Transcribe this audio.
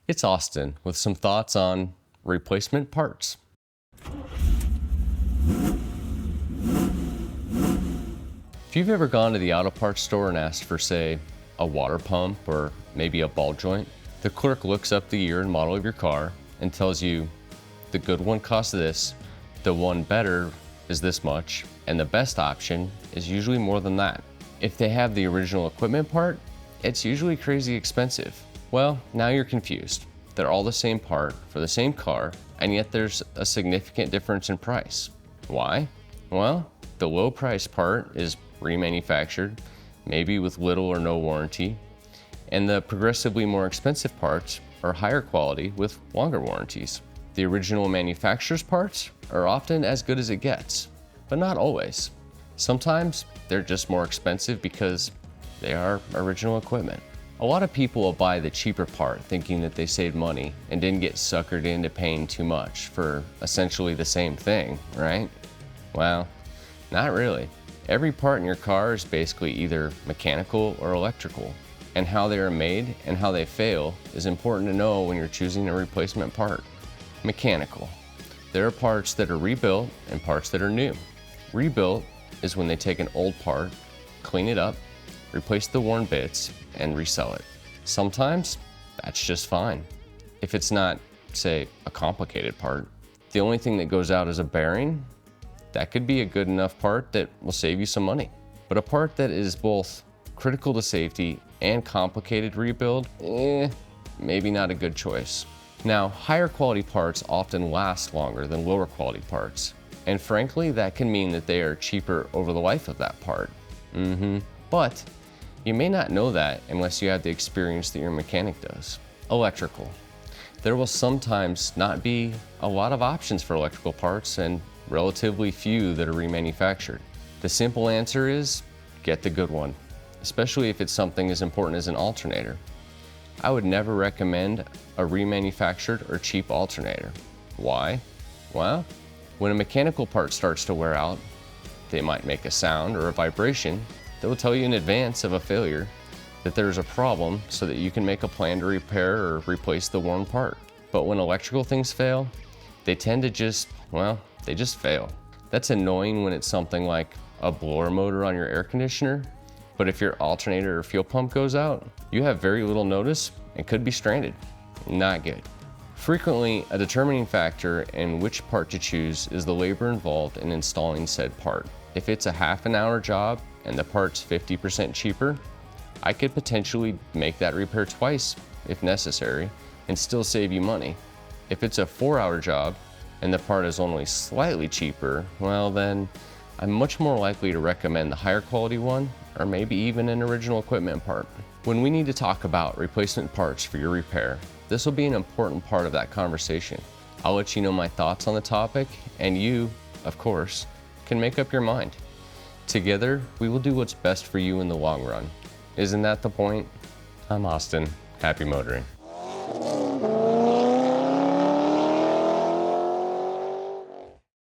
It's Austin with some thoughts on replacement parts. If you've ever gone to the auto parts store and asked for, say, a water pump or maybe a ball joint, the clerk looks up the year and model of your car and tells you the good one costs this, the one better is this much, and the best option is usually more than that. If they have the original equipment part, it's usually crazy expensive. Well, now you're confused. They're all the same part for the same car, and yet there's a significant difference in price. Why? Well, the low price part is remanufactured, maybe with little or no warranty, and the progressively more expensive parts are higher quality with longer warranties. The original manufacturer's parts are often as good as it gets, but not always. Sometimes they're just more expensive because they are original equipment. A lot of people will buy the cheaper part thinking that they saved money and didn't get suckered into paying too much for essentially the same thing, right? Well, not really. Every part in your car is basically either mechanical or electrical, and how they are made and how they fail is important to know when you're choosing a replacement part. Mechanical. There are parts that are rebuilt and parts that are new. Rebuilt is when they take an old part, clean it up, replace the worn bits, and resell it. Sometimes that's just fine. If it's not, say, a complicated part, the only thing that goes out is a bearing, that could be a good enough part that will save you some money. But a part that is both critical to safety and complicated rebuild, maybe not a good choice. Now, higher quality parts often last longer than lower quality parts. And frankly, that can mean that they are cheaper over the life of that part. But you may not know that unless you have the experience that your mechanic does. Electrical. There will sometimes not be a lot of options for electrical parts and relatively few that are remanufactured. The simple answer is get the good one, especially if it's something as important as an alternator. I would never recommend a remanufactured or cheap alternator. Why? Well, when a mechanical part starts to wear out, they might make a sound or a vibration that will tell you in advance of a failure that there's a problem so that you can make a plan to repair or replace the worn part. But when electrical things fail, they tend to just fail. That's annoying when it's something like a blower motor on your air conditioner, but if your alternator or fuel pump goes out, you have very little notice and could be stranded. Not good. Frequently, a determining factor in which part to choose is the labor involved in installing said part. If it's a half an hour job and the part's 50% cheaper, I could potentially make that repair twice if necessary and still save you money. If it's a 4-hour job and the part is only slightly cheaper, well then I'm much more likely to recommend the higher quality one or maybe even an original equipment part. When we need to talk about replacement parts for your repair, this will be an important part of that conversation. I'll let you know my thoughts on the topic, and you, of course, can make up your mind. Together, we will do what's best for you in the long run. Isn't that the point? I'm Austin. Happy motoring.